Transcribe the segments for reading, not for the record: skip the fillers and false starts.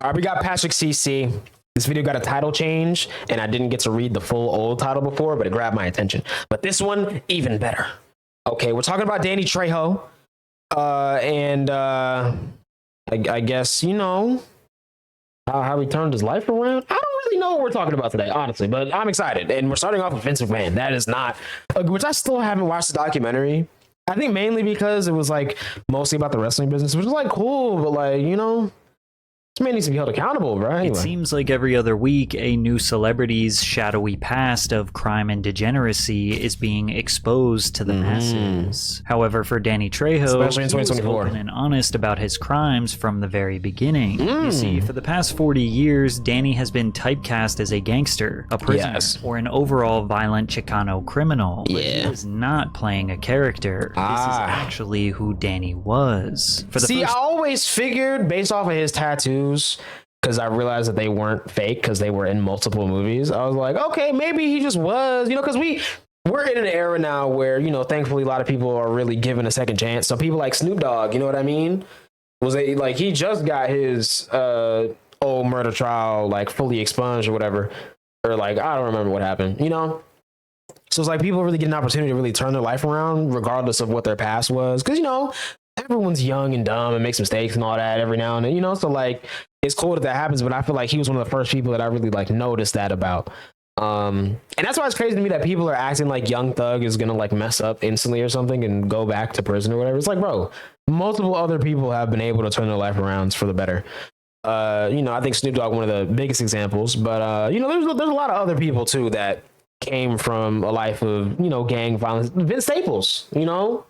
All right, we got Patrick CC. This video got a title change, and I didn't get to read the full old title before, but it grabbed my attention. But this one, even better. Okay, we're talking about Danny Trejo. I guess, you know, how he turned his life around. I don't really know what we're talking about today, honestly, but I'm excited. And we're starting off with Vince McMahon. That is not, which I still haven't watched the documentary. I think mainly because it was like mostly about the wrestling business, which is like cool, but like, you know, this man needs to be held accountable, right? It seems like every other week, a new celebrity's shadowy past of crime and degeneracy is being exposed to the masses. However, for Danny Trejo, especially in he was 2024, open and honest about his crimes from the very beginning. You see, for the past 40 years, Danny has been typecast as a gangster, a prisoner, or an overall violent Chicano criminal. But he was not playing a character. This is actually who Danny was. I always figured, based off of his tattoos, because I realized that they weren't fake because they were in multiple movies. I was like, okay, maybe he just was, you know, because we're in an era now where, you know, thankfully a lot of people are really given a second chance. So people like Snoop Dogg, you know what I mean? Like he just got his old murder trial like fully expunged or whatever, or like I don't remember what happened, you know. So it's like people really get an opportunity to really turn their life around regardless of what their past was, because, you know, everyone's young and dumb and makes mistakes and all that every now and then, you know. So like it's cool that happens, but I feel like he was one of the first people that I really like noticed that about. And that's why it's crazy to me that people are acting like Young Thug is gonna like mess up instantly or something and go back to prison or whatever. It's like, bro, multiple other people have been able to turn their life around for the better. You know, I think Snoop Dogg one of the biggest examples, but you know, there's a lot of other people too that came from a life of, you know, gang violence. Vince Staples, you know.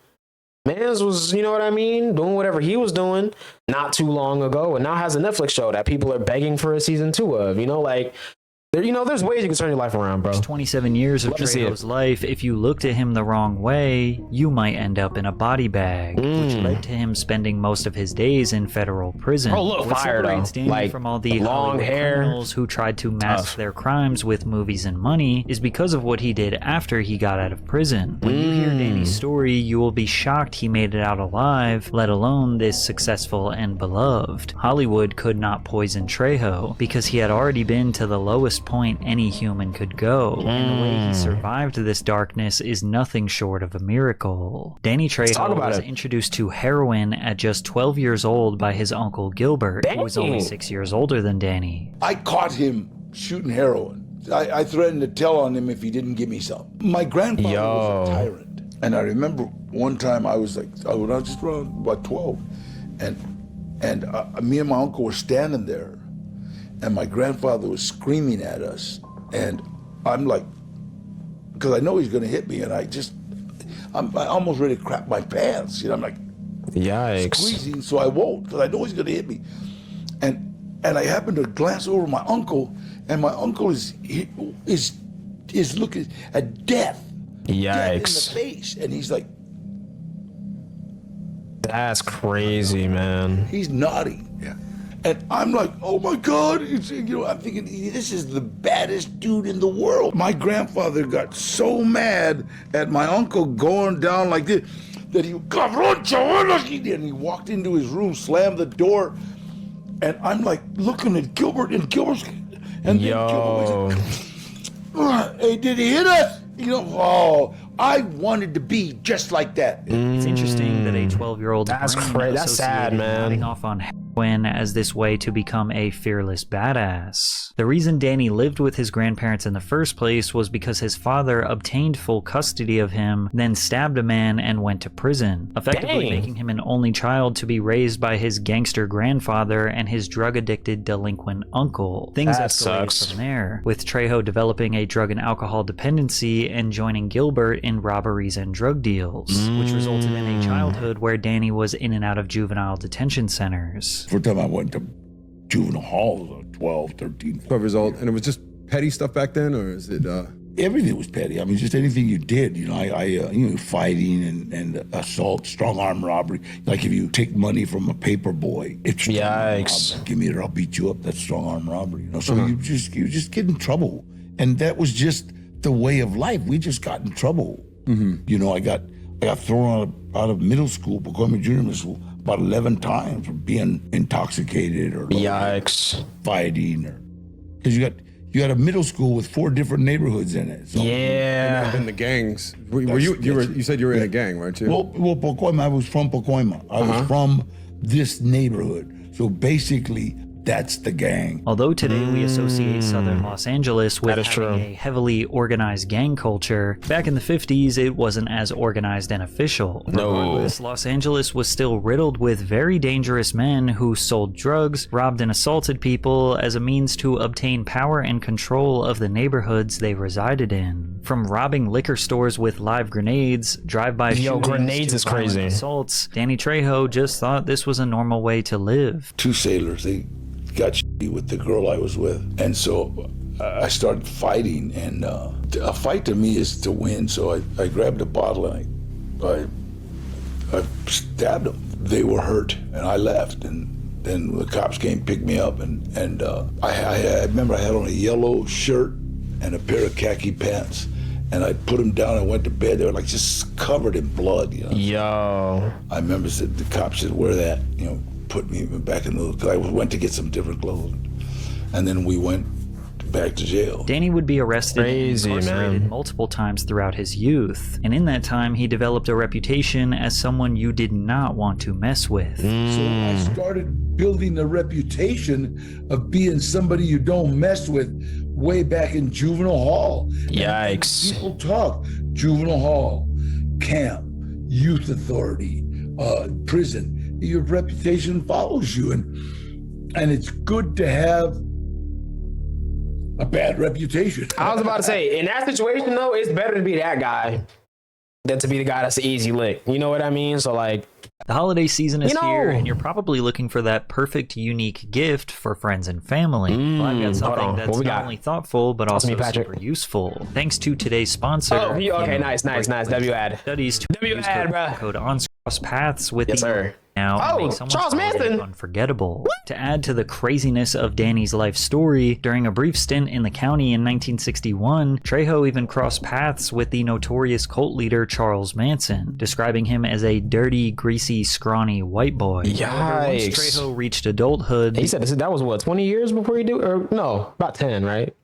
Mans was, you know what I mean, doing whatever he was doing not too long ago, and now has a Netflix show that people are begging for a season 2 of. You know, like, there, you know, there's ways you can turn your life around, bro. 27 years of Trejo's life. If you looked at him the wrong way, you might end up in a body bag, which led to him spending most of his days in federal prison. Oh, look, fire though. Like from all the long hair criminals who tried to mask their crimes with movies and money is because of what he did after he got out of prison. When you hear Danny's story, you will be shocked he made it out alive, let alone this successful and beloved. Hollywood could not poison Trejo because he had already been to the lowest point any human could go, and the way he survived this darkness is nothing short of a miracle. Danny Trejo was introduced to heroin at just 12 years old by his uncle Gilbert, who was only 6 years older than Danny. I caught him shooting heroin. I threatened to tell on him if he didn't give me some. My grandfather was a tyrant, and I remember one time I was like, when I was just around about 12, and me and my uncle were standing there, and my grandfather was screaming at us, and I'm like, because I know he's gonna hit me, and I'm almost ready to crap my pants, you know. I'm like, yikes, squeezing, so I won't, because I know he's gonna hit me, and I happen to glance over my uncle, and my uncle is looking at death, death in the face, and he's like, that's crazy, man. He's nodding. Yeah. And I'm like, oh my God, you know, I'm thinking, this is the baddest dude in the world. My grandfather got so mad at my uncle going down like this, that he, and he walked into his room, slammed the door, and I'm like looking at Gilbert, and Gilbert was like, hey, did he hit us? You know, I wanted to be just like that. It's interesting that a 12-year-old that's crazy. That's sad, man. Off on heroin as this way to become a fearless badass. The reason Danny lived with his grandparents in the first place was because his father obtained full custody of him, then stabbed a man and went to prison, effectively making him an only child to be raised by his gangster grandfather and his drug-addicted delinquent uncle. Things escalated from there, with Trejo developing a drug and alcohol dependency and joining Gilbert in robberies and drug deals, which resulted in a childhood where Danny was in and out of juvenile detention centers. First time I went to juvenile hall, 12, 13. 12 years old, and it was just petty stuff back then, or is it? Everything was petty. I mean, just anything you did. You know, you know, fighting and assault, strong arm robbery. Like if you take money from a paper boy, it's strong arm robbery. Give me it, or I'll beat you up. That's strong arm robbery. You know, so you just get in trouble, and that was just the way of life. We just got in trouble. You know, I got thrown out of middle school, Pacoima Junior Middle School. about 11 times for being intoxicated or Yikes. fighting, or because you got a middle school with 4 different neighborhoods in it. So, Yeah. And the gangs. You said you were in a gang, weren't you? Well, Pacoima, I was from Pacoima. I was from this neighborhood. So basically, that's the gang. Although today we associate southern Los Angeles with That is having true. a heavily organized gang culture, back in the 50s it wasn't as organized and official. No. Regardless, Los Angeles was still riddled with very dangerous men who sold drugs, robbed and assaulted people as a means to obtain power and control of the neighborhoods they resided in. From robbing liquor stores with live grenades, drive-by shootings, grenades to is violent crazy. assaults, Danny Trejo just thought this was a normal way to live. 2 sailors, they got shitty with the girl I was with. And so I started fighting, and a fight to me is to win. So I grabbed a bottle and I stabbed them. They were hurt, and I left. And then the cops came, picked me up, and I remember I had on a yellow shirt and a pair of khaki pants. And I put them down and went to bed. They were like just covered in blood, you know. Yo. I remember the cops said, wear that, you know, put me back in the, I went to get some different clothes. And then we went back to jail. Danny would be arrested Crazy, and incarcerated man. multiple times throughout his youth, and in that time he developed a reputation as someone you did not want to mess with. So I started building a reputation of being somebody you don't mess with way back in juvenile hall. Yikes. People talk juvenile hall, camp, youth authority, prison. Your reputation follows you, and it's good to have a bad reputation. I was about to say, in that situation though, it's better to be that guy than to be the guy that's the easy lick. You know what I mean? So like, The holiday season is You know- here, and you're probably looking for that perfect, unique gift for friends and family. Well, I've got hold something on. that's What we not got? only thoughtful, but also me, Patrick. super useful. Thanks to today's sponsor. oh, okay, you know, nice. W ad. Studies to W use ad, code, bruh. code on cross paths with Yes, the sir. now and Oh, make someone's Charles holiday Manson. unforgettable. To add to the craziness of Danny's life story, during a brief stint in the county in 1961, Trejo even crossed paths with the notorious cult leader Charles Manson, describing him as a dirty, greasy, scrawny white boy. However, once Yikes. Trejo reached adulthood, He said that was what, 20 years before he do, or no, about 10, right?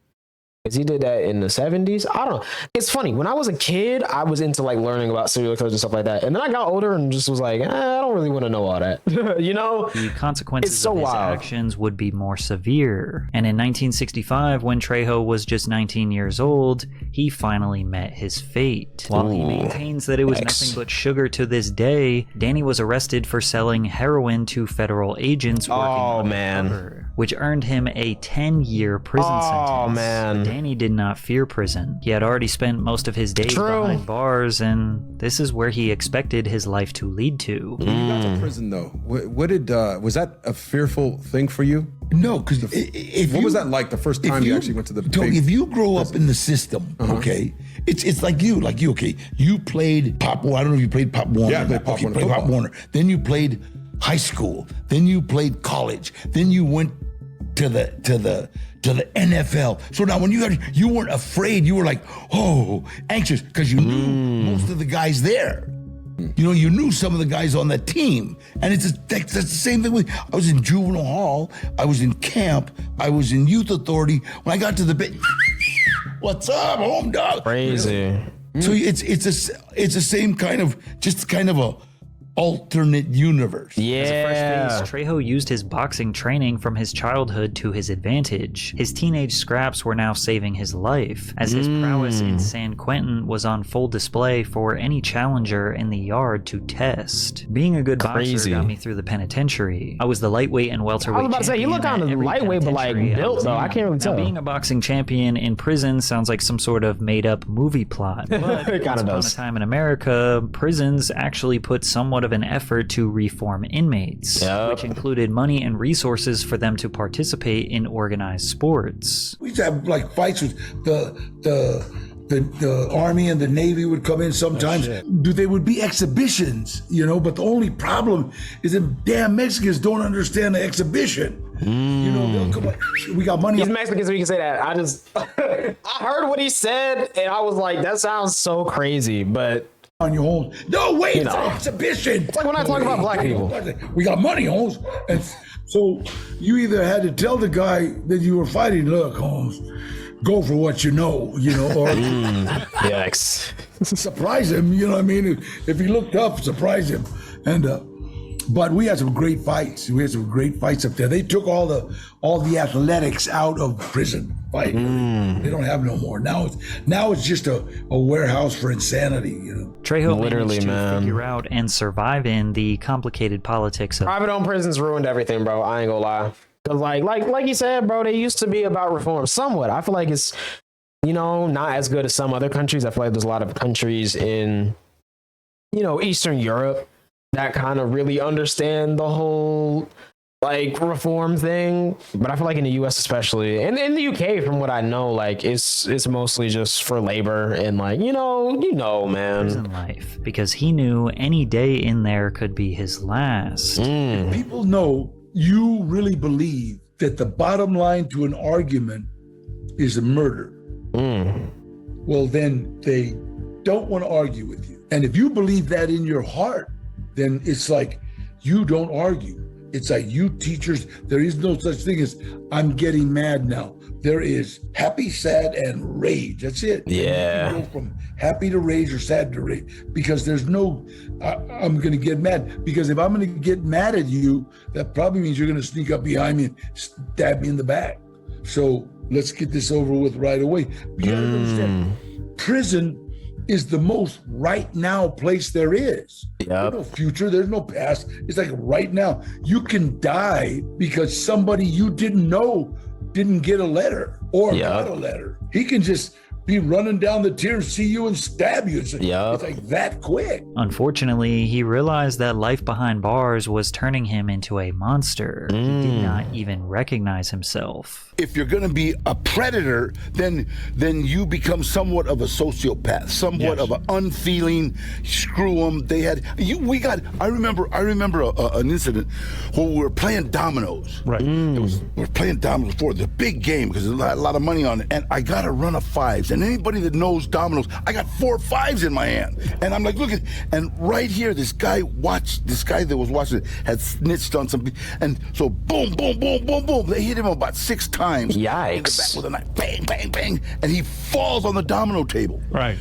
Because he did that in the 70s. I don't know. It's funny. When I was a kid, I was into like learning about serial killers and stuff like that. And then I got older and just was like, I don't really want to know all that. You know? the consequences It's so of his wild. actions would be more severe. And in 1965, when Trejo was just 19 years old, he finally met his fate. While he Ooh. maintains that it was Yikes. nothing but sugar to this day, Danny was arrested for selling heroin to federal agents working Oh, man. undercover, which earned him a 10-year prison Oh, sentence. man. But Danny did not fear prison. He had already spent most of his days True. behind bars, and this is where he expected his life to lead to. When you got to prison though, what did was that a fearful thing for you? No, because if What you, was that like the first time you actually went to the Don't- big if you grow up in the system, okay, it's like you, okay. You played Pop. I don't know if you played Pop Warner. Yeah, I played Pop okay, Warner played Pop football. Warner. Then you played high school. Then you played college. Then you went to the NFL. So now when you weren't afraid. You were like, oh, anxious because you knew most of the guys there. You know, you knew some of the guys on that team. And that's the same thing with, I was in juvenile hall, I was in camp, I was in youth authority. When I got to the bit, what's up, home dog? Crazy. So it's the same kind of, just kind of a alternate universe. As a Yeah. fresh face, Trejo used his boxing training from his childhood to his advantage. His teenage scraps were now saving his life, as his prowess in San Quentin was on full display for any challenger in the yard to test. Being a good Crazy. boxer got me through the penitentiary. I was the lightweight and welterweight I was about to say, you look champion kind at of every lightweight, but like penitentiary I built was though. in. I can't really Now, tell. being a boxing champion in prison sounds like some sort of made-up movie plot, but It kinda once upon does. a time in America, prisons actually put somewhat of an effort to reform inmates, Yep. which included money and resources for them to participate in organized sports. We used to have like fights with the Army and the Navy would come in sometimes. They would be exhibitions, you know, but the only problem is that damn Mexicans don't understand the exhibition. You know, they'll come like, we got money. He's Mexican, so he can say that. I just, I heard what he said, and I was like, that sounds so crazy, but on you, Holmes. No, wait, You it's know. an exhibition. It's like when I talk about black people. We got money, Holmes. And so you either had to tell the guy that you were fighting, look, Holmes, go for what you know, or Yikes. surprise him, you know what I mean? If he looked up, surprise him. And but we had some great fights. We had some great fights up there. They took all the athletics out of prison fighting. They don't have no more. Now it's just a warehouse for insanity, Trejo Literally, managed to man. figure out and survive in the complicated politics of Private owned prisons ruined everything, bro. I ain't gonna lie. Cause like you said, bro, they used to be about reform somewhat. I feel like it's, not as good as some other countries. I feel like there's a lot of countries in, Eastern Europe that kind of really understand the whole like reform thing. But I feel like in the US especially, and in the UK, from what I know, like it's mostly just for labor and like, man. prison life, because he knew any day in there could be his last. People know you really believe that the bottom line to an argument is a murder. Well, then they don't want to argue with you. And if you believe that in your heart, then it's like you don't argue. It's like you teachers, there is no such thing as I'm getting mad now. There is happy, sad, and rage. That's it. Yeah. You can go from happy to rage or sad to rage because there's no, I'm going to get mad. Because if I'm going to get mad at you, that probably means you're going to sneak up behind me and stab me in the back. So let's get this over with right away. You gotta understand, prison is the most right now place there is. Yep. There's no future, there's no past. It's like right now. You can die because somebody you didn't know didn't get a letter or got a letter. He can just be running down the tier, see you and stab you. It's like that quick. Unfortunately, he realized that life behind bars was turning him into a monster. He did not even recognize himself. If you're going to be a predator, then you become somewhat of a sociopath, somewhat of an unfeeling. Screw them. I remember an incident where we were playing dominoes. Right. We were playing dominoes for the big game because there's a lot of money on it, and I got a run of fives. And anybody that knows dominoes, I got 4 5s in my hand, and I'm like, look at, and right here, this guy that was watching it had snitched on something, and so boom, boom, boom, boom, boom. They hit him about 6 times. Yikes. In the back with a knife, bang, bang, bang, and he falls on the domino table. Right.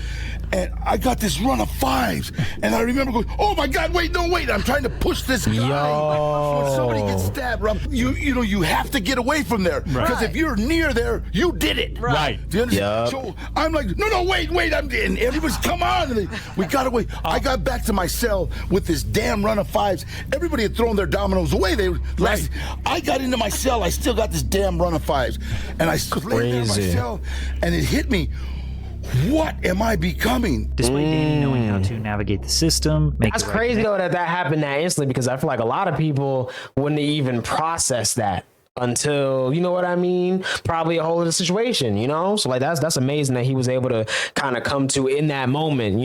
And I got this run of 5s, and I remember going, "Oh my God! Wait! I'm trying to push this guy." So when somebody gets stabbed, Rob, you have to get away from there because if you're near there, you did it. Right. Do you understand? So I'm like, no, wait! And everybody's come on, and we got away. I got back to my cell with this damn run of 5s. Everybody had thrown their dominoes away. I got into my cell. I still got this damn run of 5s, and I laid there in my cell, and it hit me. What am I becoming? Despite Danny knowing how to navigate the system, That's crazy though that happened that instantly, because I feel like a lot of people wouldn't even process that until, you know what I mean, probably a whole other situation, so like that's amazing that he was able to kind of come to in that moment,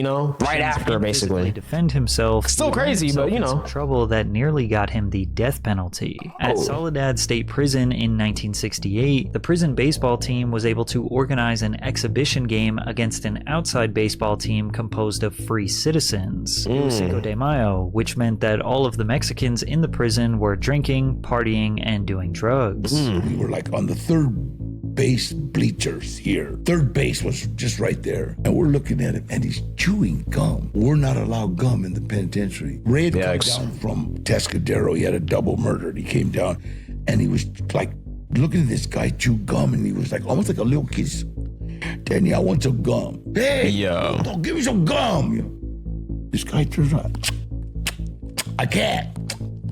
right after basically defend himself. Still crazy, but some trouble that nearly got him the death penalty. At Soledad State Prison in 1968, the prison baseball team was able to organize an exhibition game against an outside baseball team composed of free citizens. It was Cinco de Mayo, which meant that all of the Mexicans in the prison were drinking, partying, and doing drugs. We were like on the third base bleachers here. Third base was just right there. And we're looking at him and he's chewing gum. We're not allowed gum in the penitentiary. Ray had come down from Tescadero. He had a double murder. He came down and he was like looking at this guy chew gum, and he was like almost like a little kid. Danny, I want some gum. Hey, don't give me some gum. This guy turns around. I can't.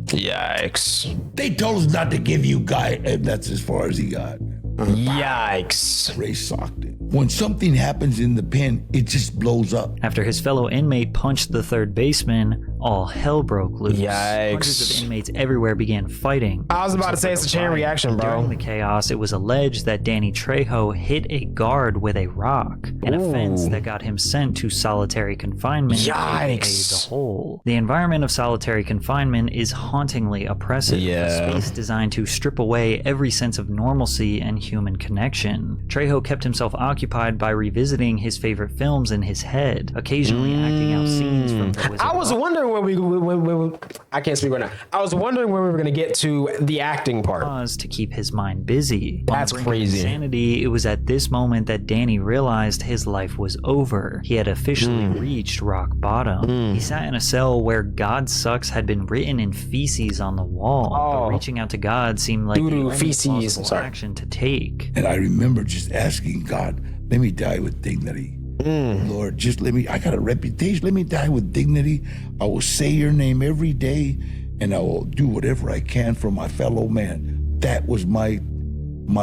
Yikes. They told us not to give you guy, and that's as far as he got. Yikes. Ray socked it. When something happens in the pen, it just blows up. After his fellow inmate punched the third baseman, all hell broke loose. Yikes. Hundreds of inmates everywhere began fighting. I was about to say it's a chain reaction, bro. During the chaos, it was alleged that Danny Trejo hit a guard with a rock, an offense that got him sent to solitary confinement, aka the hole. The environment of solitary confinement is hauntingly oppressive, a space designed to strip away every sense of normalcy and human connection. Trejo kept himself occupied by revisiting his favorite films in his head, occasionally acting out scenes from The Wizard I was wondering when I can't speak right now. I was wondering when we were going to get to the acting part. To keep his mind busy. That's crazy. Insanity. It was at this moment that Danny realized his life was over. He had officially reached rock bottom. He sat in a cell where "God sucks" had been written in feces on the wall. But reaching out to God seemed like the only plausible action to take. And I remember just asking God, let me die with dignity. Lord, just I got a reputation. Let me die with dignity. I will say your name every day, and I will do whatever I can for my fellow man. That was my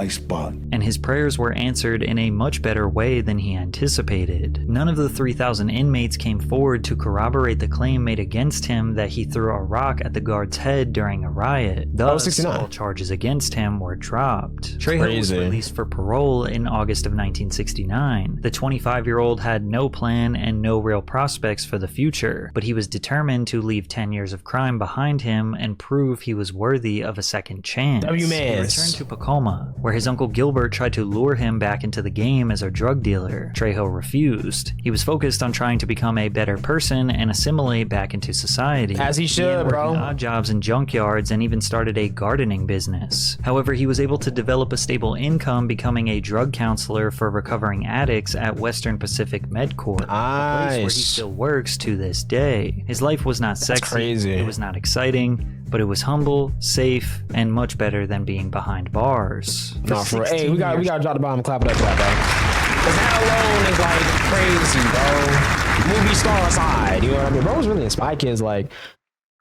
spot. And his prayers were answered in a much better way than he anticipated. None of the 3,000 inmates came forward to corroborate the claim made against him that he threw a rock at the guard's head during a riot. Thus, all charges against him were dropped. Trejo was released for parole in August of 1969. The 25-year-old had no plan and no real prospects for the future, but he was determined to leave 10 years of crime behind him and prove he was worthy of a second chance. He returned to Pacoma, where his uncle Gilbert tried to lure him back into the game as a drug dealer. Trejo refused. He was focused on trying to become a better person and assimilate back into society. As he should, bro. Working odd jobs in junkyards and even started a gardening business. However, he was able to develop a stable income, becoming a drug counselor for recovering addicts at Western Pacific MedCorp, a place where he still works to this day. His life was not sexy, it was not exciting, but it was humble, safe, and much better than being behind bars. Hey, we got to drop the bomb and clap it up, bro. Because that alone is like crazy, bro. Movie star aside, you know what I mean? Bro was really in Spy Kids, like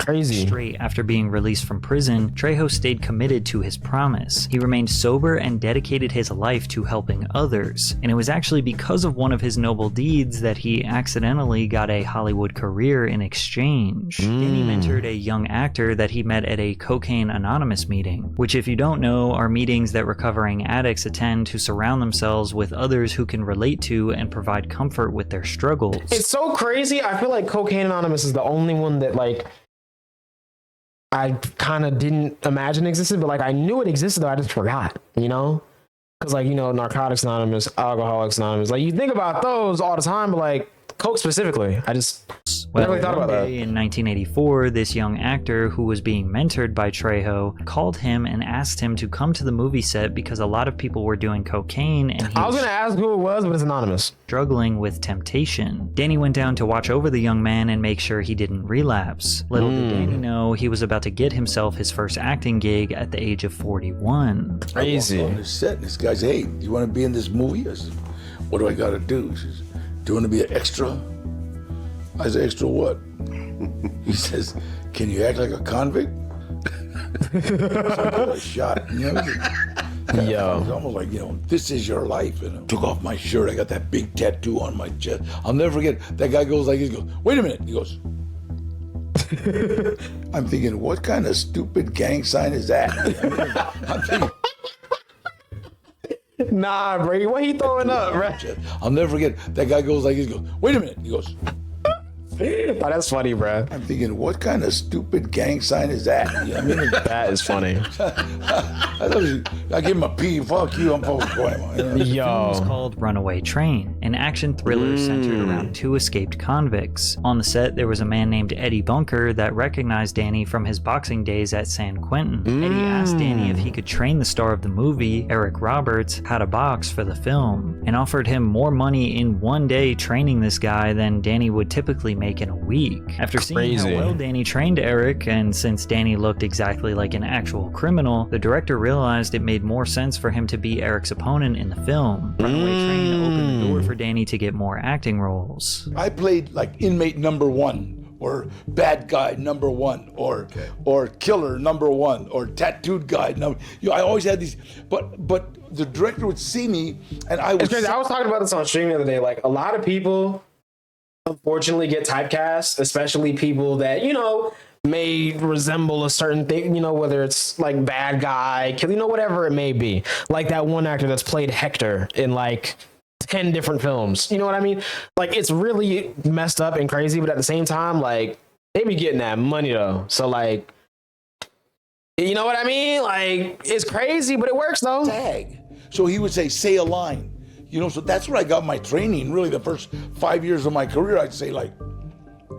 crazy. Straight after being released from prison, Trejo stayed committed to his promise. He remained sober and dedicated his life to helping others. And it was actually because of one of his noble deeds that he accidentally got a Hollywood career in exchange. Danny mentored a young actor that he met at a Cocaine Anonymous meeting, which, if you don't know, are meetings that recovering addicts attend to surround themselves with others who can relate to and provide comfort with their struggles. It's so crazy. I feel like Cocaine Anonymous is the only one that, like, I kind of didn't imagine existed, but like I knew it existed, though I just forgot, you know? Because like, you know, Narcotics Anonymous, Alcoholics Anonymous, like you think about those all the time, but like Coke specifically, I just never really thought about that. In 1984, this young actor who was being mentored by Trejo called him and asked him to come to the movie set because a lot of people were doing cocaine and I was going to ask who it was, but it's anonymous. Struggling with temptation. Danny went down to watch over the young man and make sure he didn't relapse. Little did Danny know he was about to get himself his first acting gig at the age of 41. Crazy. I walked on the set and this guy said, hey, do you want to be in this movie? I said, what do I got to do? He says, do you want to be an extra? I said, extra what? He says, can you act like a convict? So I shot. You know, it was almost like, you know, this is your life. And I took off my shirt. I got that big tattoo on my chest. I'll never forget. That guy goes like, he goes, wait a minute. He goes, I'm thinking, what kind of stupid gang sign is that? I'm thinking, nah, bro, what he throwing up, bro? I'll never forget. That guy goes like, he goes, wait a minute. He goes, oh, that's funny, bro. I'm thinking, what kind of stupid gang sign is that? You know what I mean? That is funny. I give him a P. Fuck you. I'm fucking going. The film was called Runaway Train, an action thriller centered around two escaped convicts. On the set, there was a man named Eddie Bunker that recognized Danny from his boxing days at San Quentin. Eddie asked Danny if he could train the star of the movie, Eric Roberts, how to box for the film, and offered him more money in one day training this guy than Danny would typically make in a week. After seeing how well Danny trained Eric, and since Danny looked exactly like an actual criminal, the director realized it made more sense for him to be Eric's opponent in the film. Runaway Train opened the door for Danny to get more acting roles. I played like inmate number 1, or bad guy number 1, or killer number 1, or tattooed guy number. You know, I always had these, but the director would see me, and I was. It's crazy. I was talking about this on stream the other day. Like a lot of people unfortunately get typecast, especially people that, may resemble a certain thing, whether it's like bad guy, whatever it may be. Like that one actor that's played Hector in like 10 different films. You know what I mean? Like, it's really messed up and crazy, but at the same time, like, they be getting that money though. So like, you know what I mean? Like, it's crazy, but it works though. Tag. So he would say a line. So that's where I got my training. Really, the first 5 years of my career, I'd say like,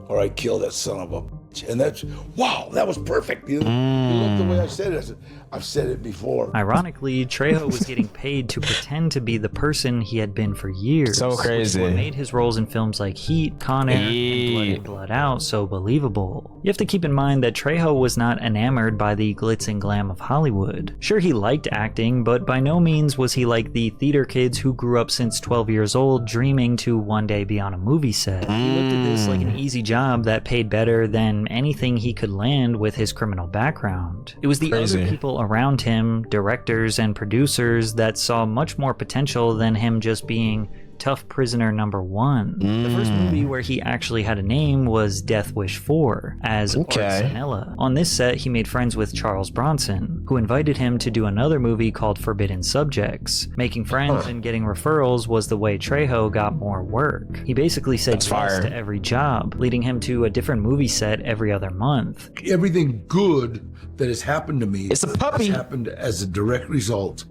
all right, kill that son of a bitch. And that's, wow, that was perfect. You love the way I said it. I've said it before. Ironically, Trejo was getting paid to pretend to be the person he had been for years. So crazy. Which is what made his roles in films like Heat, Con Air, and Blood In, Blood Out so believable. You have to keep in mind that Trejo was not enamored by the glitz and glam of Hollywood. Sure, he liked acting, but by no means was he like the theater kids who grew up since 12 years old dreaming to one day be on a movie set. He looked at this like an easy job that paid better than anything he could land with his criminal background. It was the other people around him, directors and producers, that saw much more potential than him just being tough prisoner number one. The first movie where he actually had a name was Death Wish 4 as Art Sanella. On this set, he made friends with Charles Bronson, who invited him to do another movie called Forbidden Subjects. Making friends and getting referrals was the way Trejo got more work. He basically said yes to every job, leading him to a different movie set every other month. Everything good that has happened to me, it's a puppy, has happened as a direct result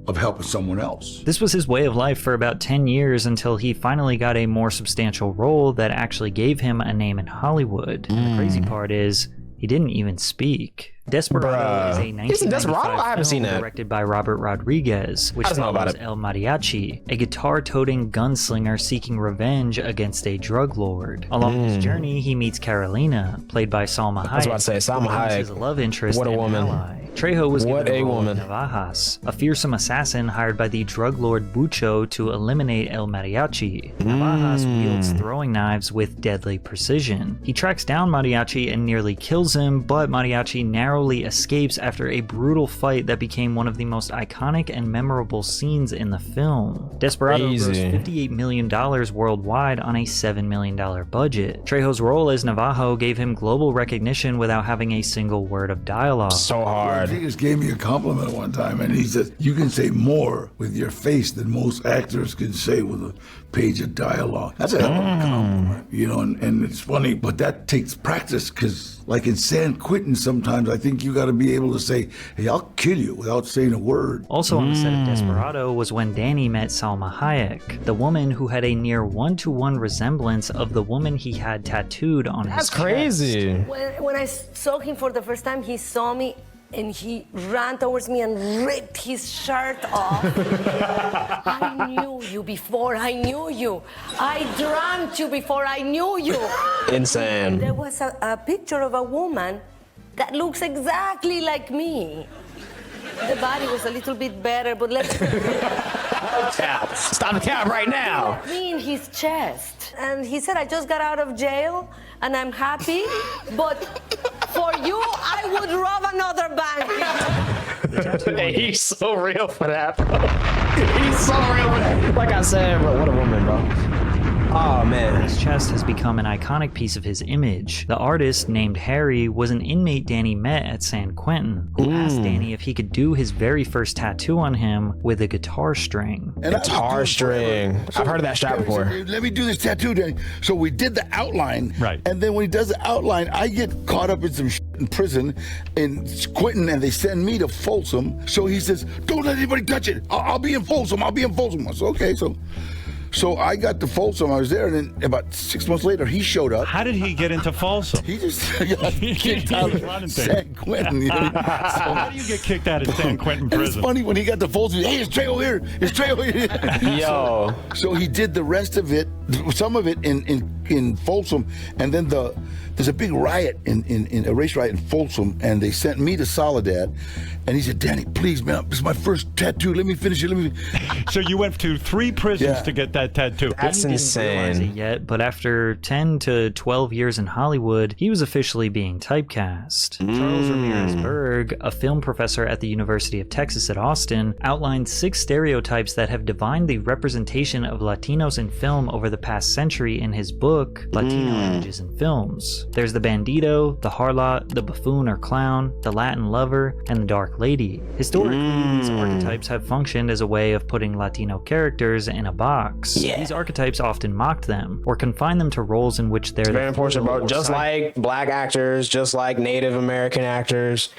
of helping someone else. This was his way of life for about 10 years until he finally got a more substantial role that actually gave him a name in Hollywood. And the crazy part is, he didn't even speak. Desperado is a 1995 film directed by Robert Rodriguez, which follows El Mariachi, a guitar-toting gunslinger seeking revenge against a drug lord. Along his journey, he meets Carolina, played by Salma Hayek. I was about to say, Salma Hayek. His love interest and ally. Trejo was given the role of Navajas, a fearsome assassin hired by the drug lord Bucho to eliminate El Mariachi. Navajas wields throwing knives with deadly precision. He tracks down Mariachi and nearly kills him, but Mariachi narrowly escapes after a brutal fight that became one of the most iconic and memorable scenes in the film. Desperado grossed $58 million worldwide on a $7 million budget. Trejo's role as Navajo gave him global recognition without having a single word of dialogue. So hard. He just gave me a compliment one time, and he said, you can say more with your face than most actors can say with a page of dialogue. That's a hell of a compliment, and it's funny, but that takes practice, because like in San Quentin, sometimes I think you got to be able to say, hey, I'll kill you without saying a word. Also on the set of Desperado was when Danny met Salma Hayek, the woman who had a near one-to-one resemblance of the woman he had tattooed on his chest. That's crazy. When I saw him for the first time, he saw me and he ran towards me and ripped his shirt off. I knew you before I knew you. I dreamt you before I knew you. Insane. There was a picture of a woman that looks exactly like me. The body was a little bit better, but let's... Stop the cap right now. Me in his chest. And he said, I just got out of jail and I'm happy, but for you, I would rob another bank. Hey, he's so real for that, bro. He's so real for that. Like I said, bro, what a woman, bro. Oh, man. His chest has become an iconic piece of his image. The artist, named Harry, was an inmate Danny met at San Quentin, who asked Danny if he could do his very first tattoo on him with a guitar string. Guitar string. I've heard of that shot before. Let me do this tattoo, Danny. So we did the outline. Right. And then when he does the outline, I get caught up in some in prison in Quentin, and they send me to Folsom. So he says, don't let anybody touch it. I'll be in Folsom. I'll be in Folsom. I said, okay, So I got to Folsom, I was there, and then about 6 months later, he showed up. How did he get into Folsom? He just got kicked out of San Quentin. So how do you get kicked out of San Quentin prison? And it's funny, when he got to Folsom, hey, it's Trejo here, it's Trejo here. Yo. So he did the rest of it, some of it in Folsom, and then there's a big riot, in a race riot in Folsom, and they sent me to Soledad, and he said, Danny, please, man, this is my first tattoo, let me finish it, So you went to 3 prisons to get that tattoo. That's insane. Didn't realize it yet, but after 10 to 12 years in Hollywood, he was officially being typecast. Charles Ramirez Berg, a film professor at the University of Texas at Austin, outlined 6 stereotypes that have defined the representation of Latinos in film over the the past century in his book, Latino Images in Films. There's the bandito, the harlot, the buffoon or clown, the Latin lover, and the dark lady. Historically, these archetypes have functioned as a way of putting Latino characters in a box. These archetypes often mocked them, or confined them to roles in which they're very unfortunate, bro. Just like black actors, just like Native American actors,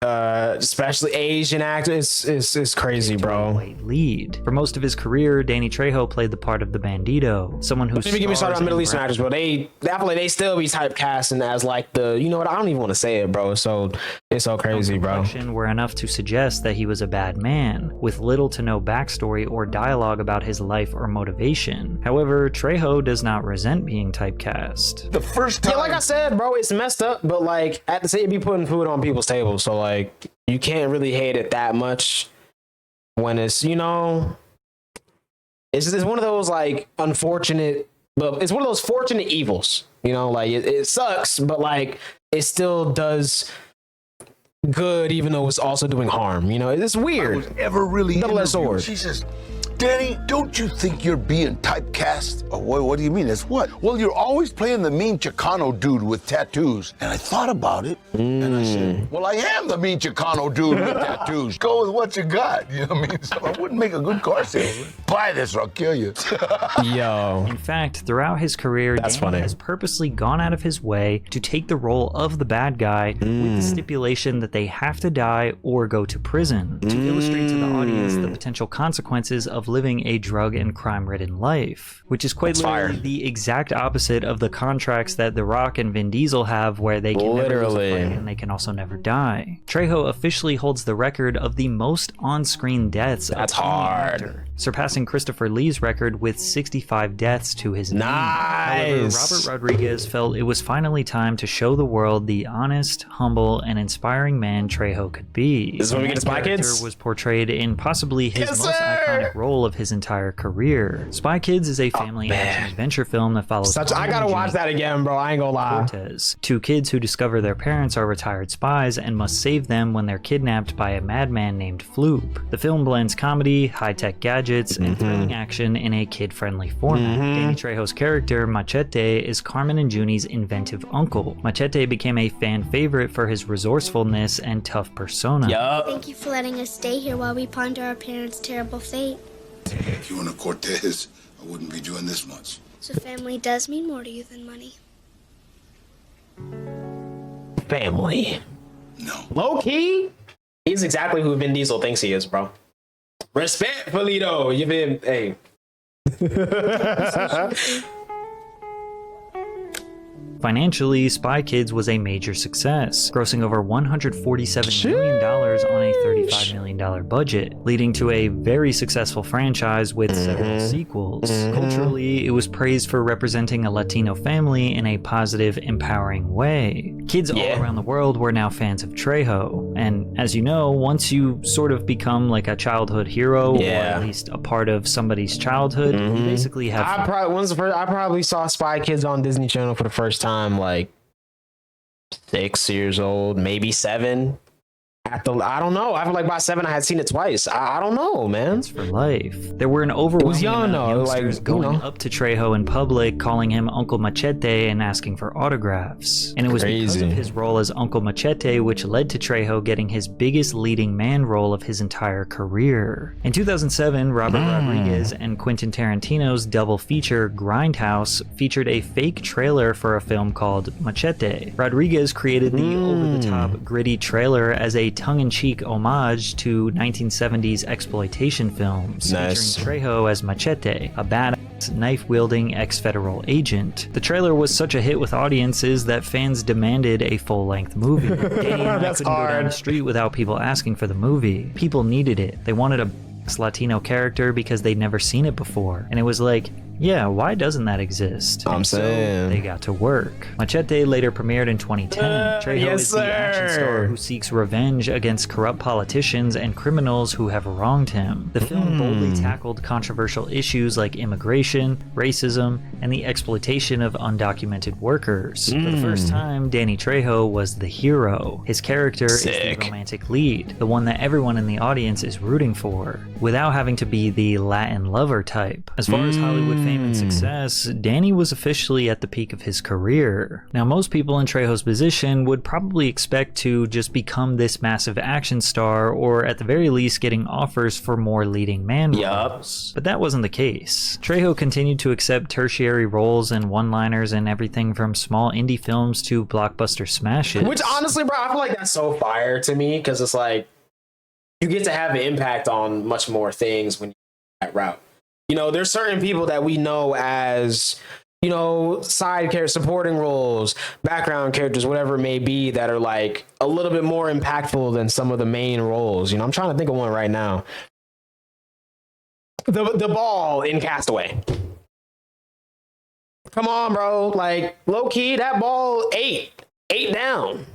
especially Asian actors, it's crazy, bro. Lead. For most of his career, Danny Trejo played the part of the bandito, someone who. Maybe give me started on Middle Eastern actors, bro. I feel like they still be typecasting as like the, you know what? I don't even want to say it, bro. So it's so crazy, bro. Were enough to suggest that he was a bad man, with little to no backstory or dialogue about his life or motivation. However, Trejo does not resent being typecast. The first time. Yeah, like I said, bro, it's messed up, but like at the same, be putting food on people's tables, so like you can't really hate it that much when it's, you know, it's one of those like unfortunate, but it's one of those fortunate evils, you know, like it sucks, but like it still does good, even though it's also doing harm. You know, it's weird. I was ever really double-edged sword. She says, Danny, don't you think you're being typecast? Oh, what do you mean? It's what? Well, you're always playing the mean Chicano dude with tattoos. And I thought about it, and I said, well, I am the mean Chicano dude with tattoos. Go with what you got. You know what I mean? So I wouldn't make a good car salesman. Buy this or I'll kill you. Yo. In fact, throughout his career, Danny has purposely gone out of his way to take the role of the bad guy with the stipulation that they have to die or go to prison to illustrate to the audience the potential consequences of living a drug and crime-ridden life, which is quite literally the exact opposite of the contracts that The Rock and Vin Diesel have, where they can never lose a fight and they can also never die. Trejo officially holds the record of the most on-screen deaths of any actor, surpassing Christopher Lee's record with 65 deaths to his name. However, Robert Rodriguez felt it was finally time to show the world the honest, humble, and inspiring man Trejo could be. This is when we get to Spy Kids? Was portrayed in possibly his most iconic role of his entire career. Spy Kids is a family action adventure film that follows I gotta watch that again, bro. I ain't gonna lie. Cortez, two kids who discover their parents are retired spies and must save them when they're kidnapped by a madman named Floop. The film blends comedy, high-tech gadgets, and thrilling action in a kid-friendly format. Danny Trejo's character, Machete, is Carmen and Junie's inventive uncle. Machete became a fan favorite for his resourcefulness and tough persona. Thank you for letting us stay here while we ponder our parents' terrible fate. If you were a Cortez, I wouldn't be doing this much. So family does mean more to you than money. Family. No. Low key, he's exactly who Vin Diesel thinks he is, bro. Respectfully though, you been hey. Financially, Spy Kids was a major success, grossing over $147 million on a $35 million budget, leading to a very successful franchise with several sequels. Culturally, it was praised for representing a Latino family in a positive, empowering way. Kids all around the world were now fans of Trejo, and as you know, once you sort of become like a childhood hero, or at least a part of somebody's childhood, you basically have... I probably saw Spy Kids on Disney Channel for the first time, like 6 years old, maybe 7. I don't know. I feel like by 7 I had seen it twice. I don't know, man. It's for life. There were an overwhelming amount of youngsters going up to Trejo in public, calling him Uncle Machete and asking for autographs. And it was because of his role as Uncle Machete which led to Trejo getting his biggest leading man role of his entire career. In 2007, Robert Rodriguez and Quentin Tarantino's double feature Grindhouse featured a fake trailer for a film called Machete. Rodriguez created the over-the-top gritty trailer as a tongue-in-cheek homage to 1970s exploitation films, featuring Trejo as Machete, a badass knife-wielding ex-federal agent. The trailer was such a hit with audiences that fans demanded a full-length movie. Danny and I couldn't go down the street without people asking for the movie. People needed it. They wanted a Latino character because they'd never seen it before. And it was like, yeah, why doesn't that exist? I'm saying. So they got to work. Machete later premiered in 2010. Trejo is the action star who seeks revenge against corrupt politicians and criminals who have wronged him. The film boldly tackled controversial issues like immigration, racism, and the exploitation of undocumented workers. For the first time, Danny Trejo was the hero. His character is the romantic lead, the one that everyone in the audience is rooting for, without having to be the Latin lover type. As far as Hollywood fans fame and success, Danny was officially at the peak of his career. Now, most people in Trejo's position would probably expect to just become this massive action star, or at the very least getting offers for more leading man roles. But that wasn't the case. Trejo continued to accept tertiary roles and one-liners in everything from small indie films to blockbuster smashes. Which honestly, bro, I feel like that's so fire to me, because it's like you get to have an impact on much more things when you go that route. You know, there's certain people that we know as, you know, side characters, supporting roles, background characters, whatever it may be, that are like a little bit more impactful than some of the main roles. You know, I'm trying to think of one right now. The ball in Castaway. Come on, bro. Like, low key, that ball eight down.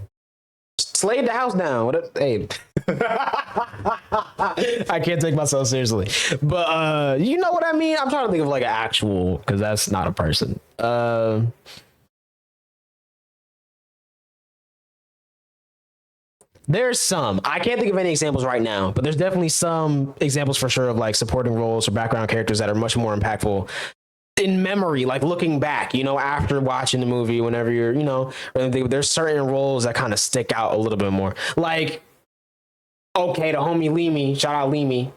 Slayed the house down. Hey. I can't take myself seriously. But you know what I mean? I'm trying to think of like an actual, because that's not a person. There's some. I can't think of any examples right now, but there's definitely some examples for sure of like supporting roles or background characters that are much more impactful in memory, like looking back, you know, after watching the movie, whenever you're, you know, there's certain roles that kind of stick out a little bit more. Like, okay, the homie Leamy, shout out Leamy,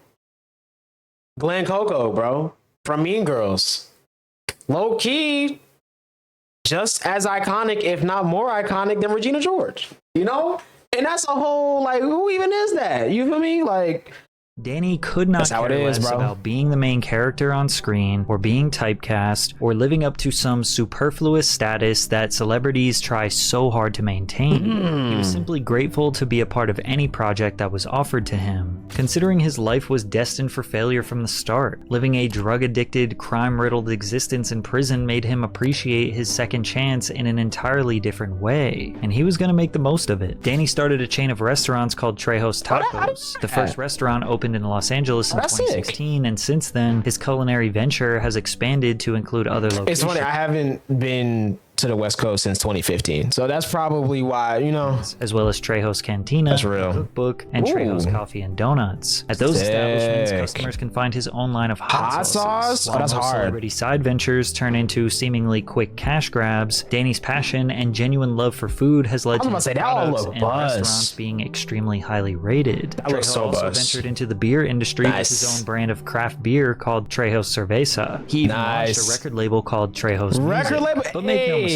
Glenn Coco, bro, from Mean Girls, low key, just as iconic, if not more iconic than Regina George, you know? And that's a whole, like, who even is that? You feel me? Like, Danny could not care less about being the main character on screen, or being typecast, or living up to some superfluous status that celebrities try so hard to maintain. He was simply grateful to be a part of any project that was offered to him. Considering his life was destined for failure from the start, living a drug-addicted, crime-riddled existence in prison made him appreciate his second chance in an entirely different way, and he was going to make the most of it. Danny started a chain of restaurants called Trejo's Tacos. The first restaurant opened in Los Angeles in 2016, and since then his culinary venture has expanded to include other locations. It's funny, I haven't been to the West Coast since 2015, so that's probably why, you know. As well as Trejo's Cantina, that's real, cookbook, and Trejo's Coffee and Donuts. At those establishments, customers can find his own line of hot sauce. Oh, that's hard. Celebrity side ventures turn into seemingly quick cash grabs. Danny's passion and genuine love for food has led to his products and restaurants being extremely highly rated. Trejo also ventured into the beer industry with his own brand of craft beer called Trejo's Cerveza. He even launched a record label called Trejo's Music. But make no mistake,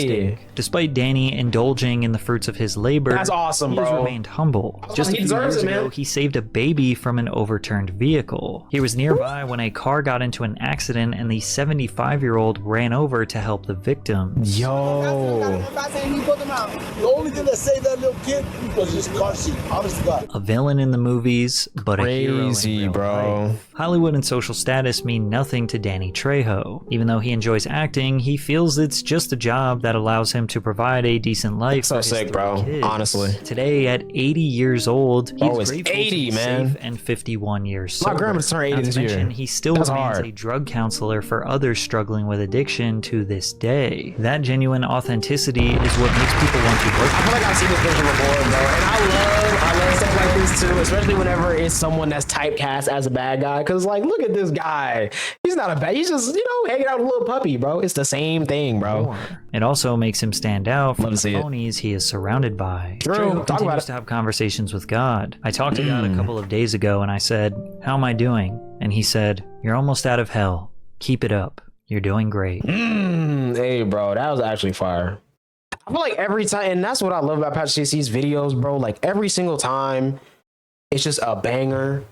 despite Danny indulging in the fruits of his labor, that's awesome, he bro. has remained humble. Just a few years ago, he saved a baby from an overturned vehicle. He was nearby when a car got into an accident and the 75-year-old ran over to help the victims. Yo. The only thing that saved that little kid was his car seat. Honest to God. A villain in the movies, but a hero in real life. Hollywood and social status mean nothing to Danny Trejo. Even though he enjoys acting, he feels it's just a job that allows him to provide a decent life for his three kids. Honestly. Today, at 80 years old, he's grateful 80, to be safe and 51 years sober. My grandma's turned 80 this year. He still remains a drug counselor for others struggling with addiction to this day. That genuine authenticity is what makes people want to work. I feel like I've seen this picture before, bro, and I love stuff like this too, especially whenever it's someone that's typecast as a bad guy. Because, like, look at this guy. He's not a bad. He's just, you know, hanging out with a little puppy, bro. It's the same thing, bro. It also makes him stand out from the phonies he is surrounded by. Trejo continues to have conversations with God. I talked to God a couple of days ago, and I said, "How am I doing?" And he said, "You're almost out of hell. Keep it up. You're doing great." Hey, bro, that was actually fire. I feel like every time, and that's what I love about Patrick CC's videos, bro. Like, every single time, it's just a banger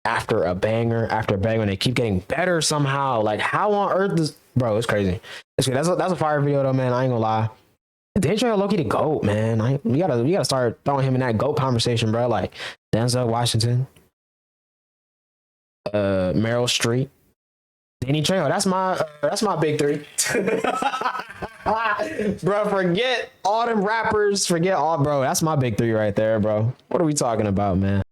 after a banger after a banger, and they keep getting better somehow. Like, how on earth does, bro? It's crazy. It's crazy. That's a fire video though, man. I ain't gonna lie. Danny Trejo low-key the GOAT, man. We gotta start throwing him in that GOAT conversation, bro. Like Denzel Washington, Meryl Streep, Danny Trejo. That's my big three. Bro, forget all them rappers. Forget all, bro. That's my big three right there, bro. What are we talking about, man?